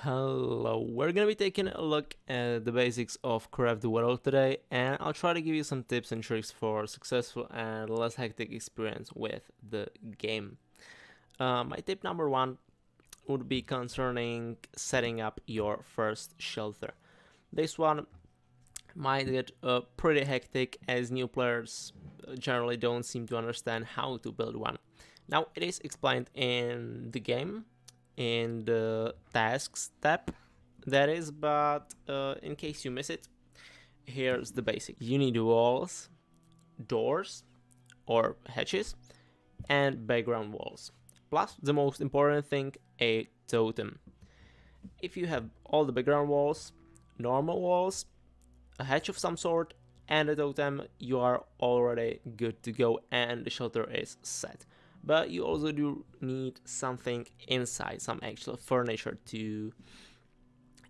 Hello, we're gonna be taking a look at the basics of Crafty World today, and I'll try to give you some tips and tricks for successful and less hectic experience with the game. My tip number one would be concerning setting up your first shelter. This one might get pretty hectic as new players generally don't seem to understand how to build one. Now, it is explained in the game, in the tasks tab, that is, but in case you miss it, here's the basic. You need walls, doors or hatches, and background walls. Plus, the most important thing, a totem. If you have all the background walls, normal walls, a hatch of some sort, and a totem, you are already good to go and the shelter is set. But you also do need something inside, some actual furniture to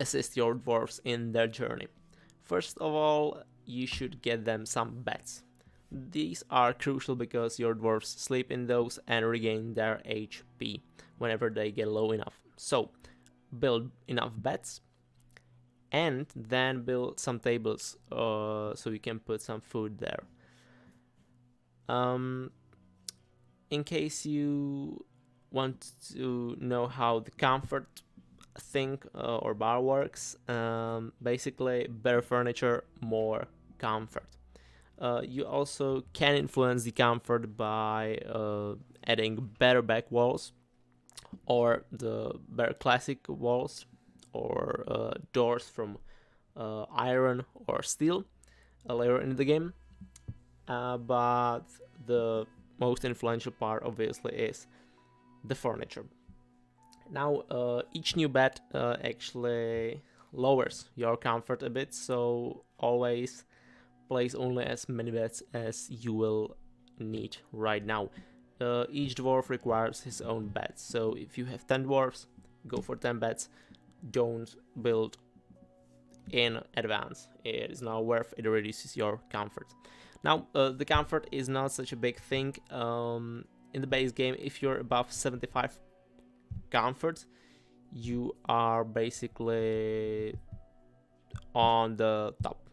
assist your dwarves in their journey. First of all, you should get them some beds. These are crucial because your dwarves sleep in those and regain their HP whenever they get low enough. So, build enough beds and then build some tables so you can put some food there. In case you want to know how the comfort thing or bar works, basically better furniture, more comfort. You also can influence the comfort by adding better back walls or the better classic walls or doors from iron or steel later in the game. But the most influential part obviously is the furniture. Now, each new bed actually lowers your comfort a bit, so always place only as many beds as you will need right now. Each dwarf requires his own bed, so if you have 10 dwarfs, go for 10 beds. Don't build in advance. It is not worth it, reduces your comfort. Now, the comfort is not such a big thing in the base game. If you're above 75 comfort, you are basically on the top.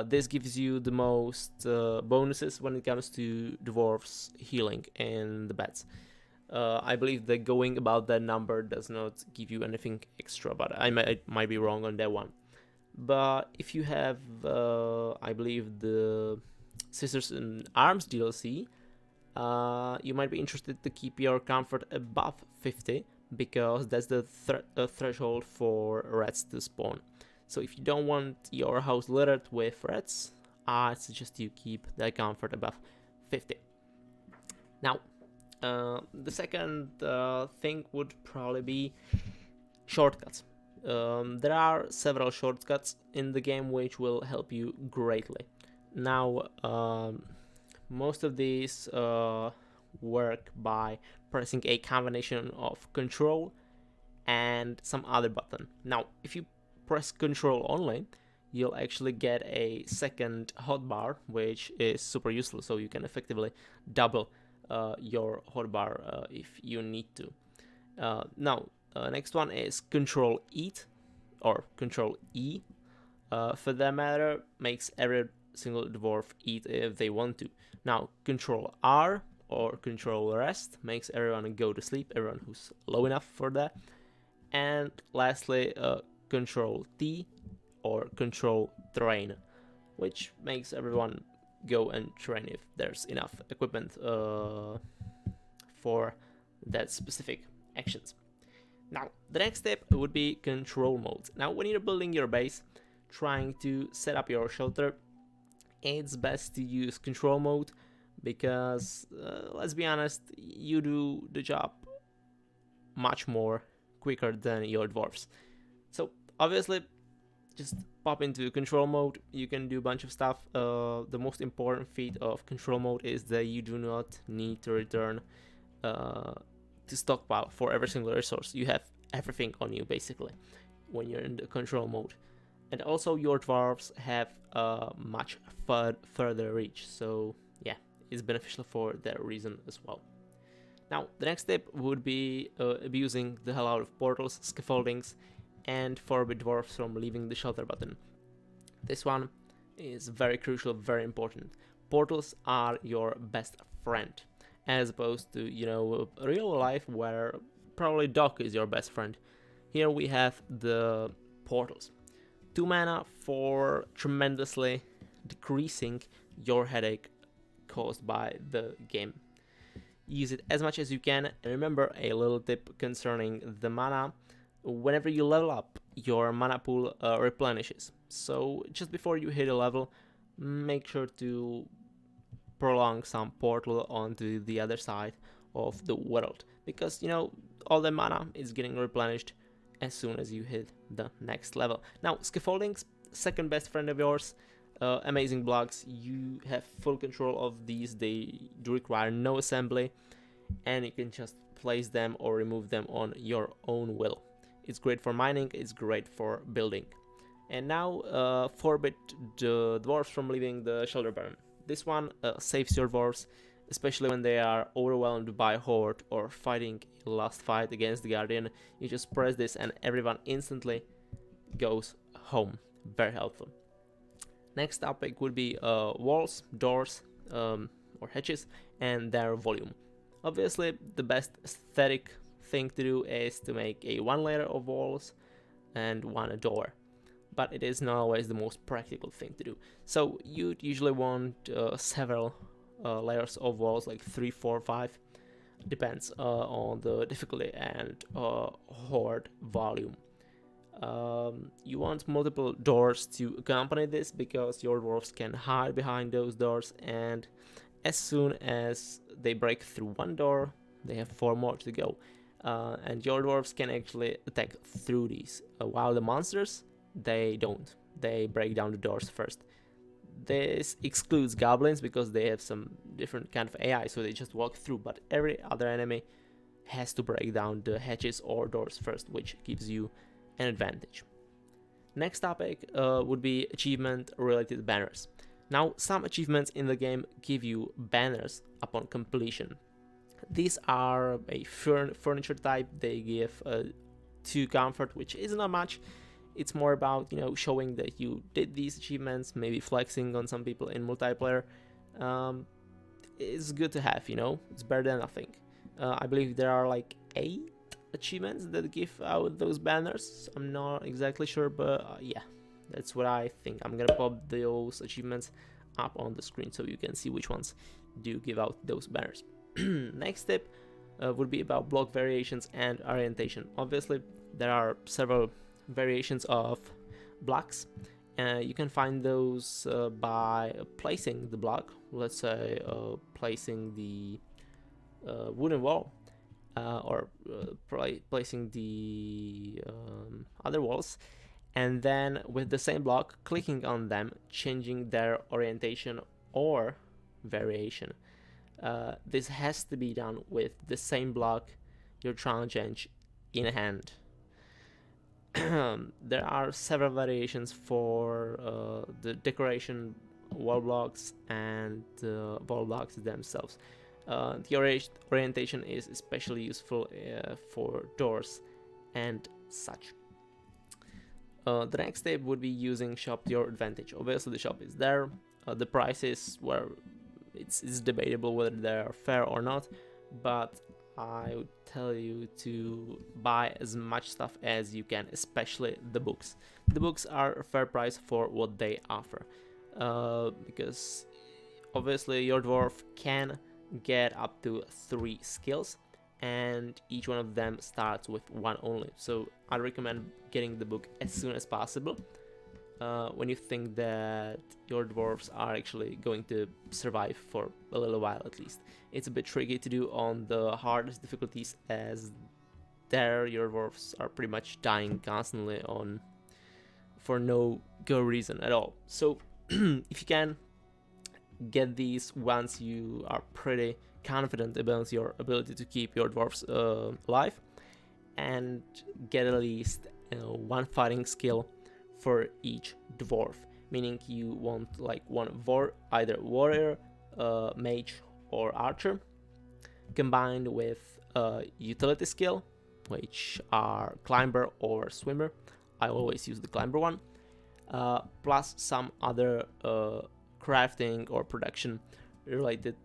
This gives you the most bonuses when it comes to dwarves healing in the beds. I believe that going about that number does not give you anything extra, but I might be wrong on that one. But if you have, I believe, the Scissors and Arms DLC, you might be interested to keep your comfort above 50 because that's the threshold for rats to spawn. So if you don't want your house littered with rats, I suggest you keep the comfort above 50. Now, the second thing would probably be shortcuts. There are several shortcuts in the game which will help you greatly. Now, most of these work by pressing a combination of Control and some other button. Now, if you press Control only, you'll actually get a second hotbar, which is super useful, so you can effectively double your hotbar if you need to. Now, next one is Control Eat or Control E. For that matter, makes every single dwarf eat if they want to. Now, Control R or Control Rest makes everyone go to sleep, everyone who's low enough for that. And lastly, Control T or Control Train, which makes everyone go and train if there's enough equipment for that specific actions. Now, the next step would be control mode. Now, when you're building your base, trying to set up your shelter, it's best to use control mode because, let's be honest, you do the job much more quicker than your dwarves. So, obviously, just pop into control mode. You can do a bunch of stuff. The most important feat of control mode is that you do not need to return to stockpile for every single resource. You have everything on you basically when you're in the control mode. And also your dwarves have a much further reach, so yeah, it's beneficial for that reason as well. Now, the next step would be abusing the hell out of portals, scaffoldings, and forbid dwarfs from leaving the shelter button. This one is very crucial, very important. Portals are your best friend, as opposed to, real life where probably Doc is your best friend. Here we have the portals. 2 mana for tremendously decreasing your headache caused by the game. Use it as much as you can, and remember a little tip concerning the mana. Whenever you level up, your mana pool replenishes. So just before you hit a level, make sure to prolong some portal onto the other side of the world, because all the mana is getting replenished as soon as you hit the next level. Now, scaffolding's second best friend of yours. Amazing blocks. You have full control of these. They do require no assembly, and you can just place them or remove them on your own will. It's great for mining, it's great for building. And now forbid the dwarves from leaving the shelter button. This one saves your dwarves, especially when they are overwhelmed by horde or fighting a last fight against the guardian. You just press this and everyone instantly goes home. Very helpful. Next topic would be walls, doors, or hedges, and their volume. Obviously, the best aesthetic thing to do is to make a 1 layer of walls and 1 door, but it is not always the most practical thing to do. So you'd usually want several layers of walls, like 3, 4, 5, depends on the difficulty and horde volume. You want multiple doors to accompany this, because your dwarves can hide behind those doors, and as soon as they break through 1 door, they have 4 more to go. And your dwarves can actually attack through these, while the monsters, they don't. They break down the doors first. This excludes goblins because they have some different kind of AI, so they just walk through, but every other enemy has to break down the hedges or doors first, which gives you an advantage. Next topic would be achievement related banners. Now, some achievements in the game give you banners upon completion. These are a furniture type. They give 2 comfort, which is not much. It's more about showing that you did these achievements, maybe flexing on some people in multiplayer. It's good to have, it's better than nothing. I believe there are like 8 achievements that give out those banners. I'm not exactly sure, but yeah, that's what I think. I'm gonna pop those achievements up on the screen so you can see which ones do give out those banners. Next tip would be about block variations and orientation. Obviously, there are several variations of blocks. You can find those by placing the block. Let's say placing the wooden wall, or placing the other walls, and then with the same block, clicking on them, changing their orientation or variation. This has to be done with the same block you're trying to change in hand. There are several variations for the decoration wall blocks and wall blocks themselves. The orientation is especially useful for doors and such. The next step would be using shop to your advantage. Obviously, the shop is there. The prices, where it's debatable whether they are fair or not, but I would tell you to buy as much stuff as you can, especially the books. The books are a fair price for what they offer, because obviously your dwarf can get up to 3 skills, and each one of them starts with 1 only. So I recommend getting the book as soon as possible, when you think that your dwarves are actually going to survive for a little while at least. It's a bit tricky to do on the hardest difficulties, as there your dwarves are pretty much dying constantly for no good reason at all. So if you can get these once you are pretty confident about your ability to keep your dwarves alive, and get at least 1 fighting skill for each dwarf, meaning you want like 1 either warrior, mage, or archer, combined with utility skill, which are climber or swimmer, I always use the climber one, plus some other crafting or production related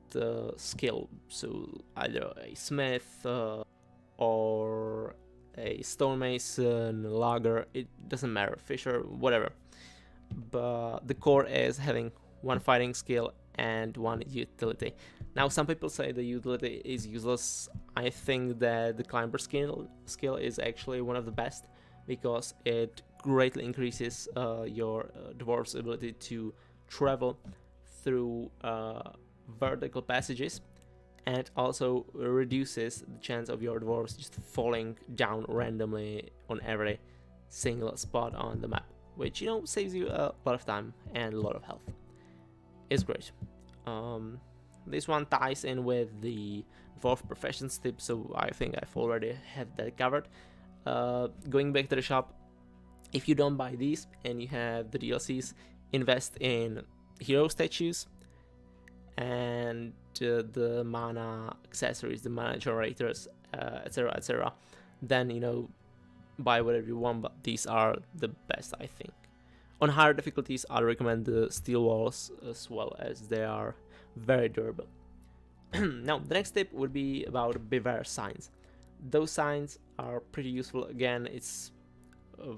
skill. So either a smith or a stonemason, logger, it doesn't matter, fisher, whatever. But the core is having one fighting skill and one utility. Now, some people say the utility is useless. I think that the climber skill is actually one of the best, because it greatly increases your dwarf's ability to travel through vertical passages, and it also reduces the chance of your dwarfs just falling down randomly on every single spot on the map, which, you know, saves you a lot of time and a lot of health. It's great. This one ties in with the dwarf professions tip, so I think I've already had that covered. Going back to the shop, if you don't buy these and you have the DLCs, invest in hero statues and the mana accessories, the mana generators, etc, etc. Then, you know, buy whatever you want, but these are the best, I think. On higher difficulties, I recommend the steel walls as well, as they are very durable. Now, the next tip would be about beware signs. Those signs are pretty useful. Again, it's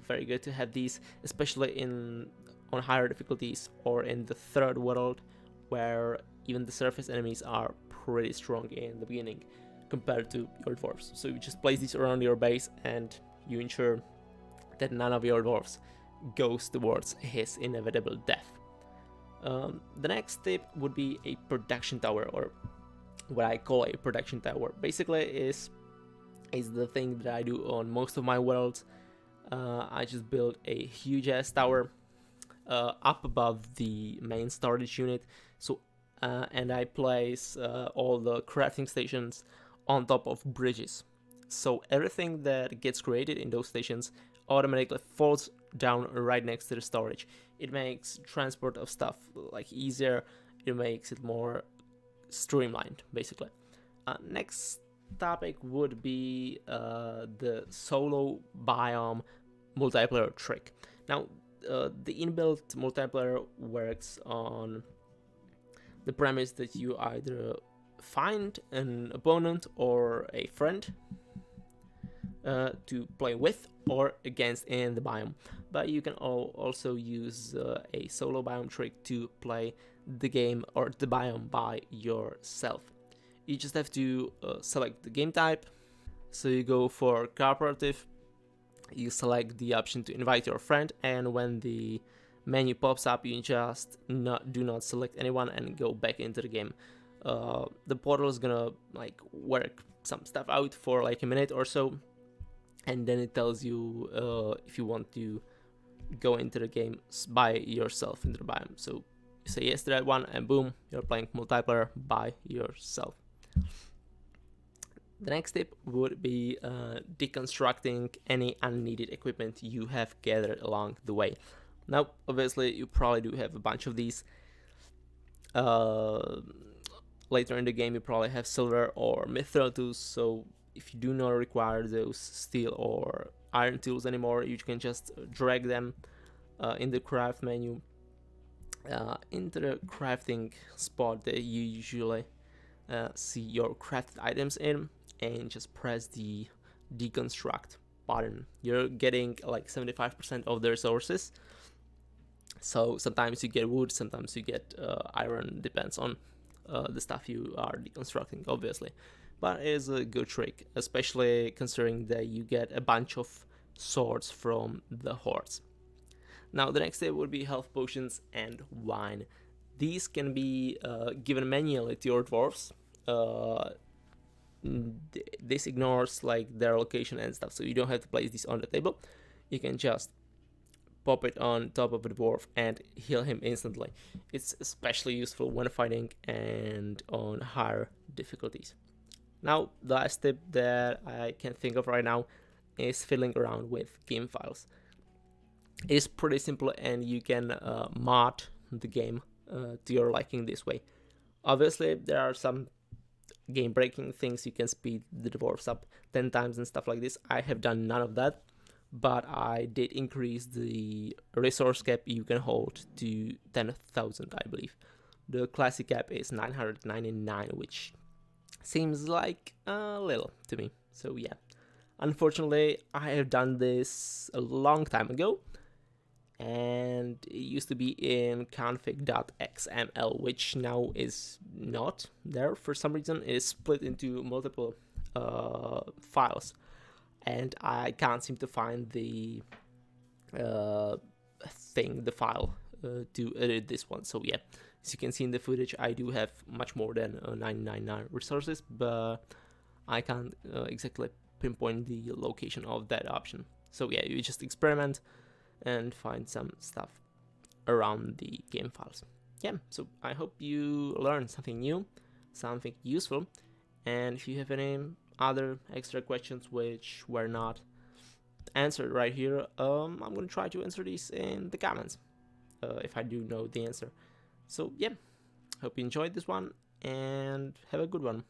very good to have these, especially on higher difficulties or in the third world, where even the surface enemies are pretty strong in the beginning compared to your dwarves. So you just place these around your base and you ensure that none of your dwarves goes towards his inevitable death. The next tip would be a production tower, or what I call a production tower. Basically is the thing that I do on most of my worlds. I just build a huge ass tower up above the main storage unit, so and I place all the crafting stations on top of bridges, so everything that gets created in those stations automatically falls down right next to the storage. It makes transport of stuff like easier. It makes it more streamlined, basically. Next topic would be the solo biome multiplayer trick. Now, the inbuilt multiplayer works on the premise that you either find an opponent or a friend to play with or against in the biome, but you can also use a solo biome trick to play the game or the biome by yourself. You just have to select the game type. So you go for cooperative, you select the option to invite your friend, and when the menu pops up, you just do not select anyone and go back into the game. The portal is gonna like work some stuff out for like a minute or so, and then it tells you if you want to go into the game by yourself into the biome. So you say yes to that one, and boom, you're playing multiplayer by yourself. The next tip would be deconstructing any unneeded equipment you have gathered along the way. Now, obviously, you probably do have a bunch of these. Later in the game, you probably have silver or mithril tools, so if you do not require those steel or iron tools anymore, you can just drag them in the craft menu into the crafting spot that you usually see your crafted items in, and just press the deconstruct button. You're getting like 75% of the resources. So sometimes you get wood, sometimes you get iron, depends on the stuff you are deconstructing, obviously. But it is a good trick, especially considering that you get a bunch of swords from the hordes. Now, the next step would be health potions and wine. These can be given manually to your dwarves. This ignores like their location and stuff, so you don't have to place these on the table. You can just pop it on top of the dwarf and heal him instantly. It's especially useful when fighting and on higher difficulties. Now, the last tip that I can think of right now is fiddling around with game files. It's pretty simple, and you can mod the game to your liking this way. Obviously, there are some game-breaking things. You can speed the dwarves up 10 times and stuff like this. I have done none of that, but I did increase the resource cap you can hold to 10,000, I believe. The classic cap is 999, which seems like a little to me. So yeah, unfortunately, I have done this a long time ago, and it used to be in config.xml, which now is not there for some reason. It is split into multiple files, and I can't seem to find the file to edit this one. So yeah, as you can see in the footage, I do have much more than 999 resources, but I can't exactly pinpoint the location of that option. So yeah, you just experiment and find some stuff around the game files. Yeah, so I hope you learned something new, something useful, and if you have any other extra questions which were not answered right here, I'm gonna try to answer these in the comments if I do know the answer. So yeah, hope you enjoyed this one and have a good one.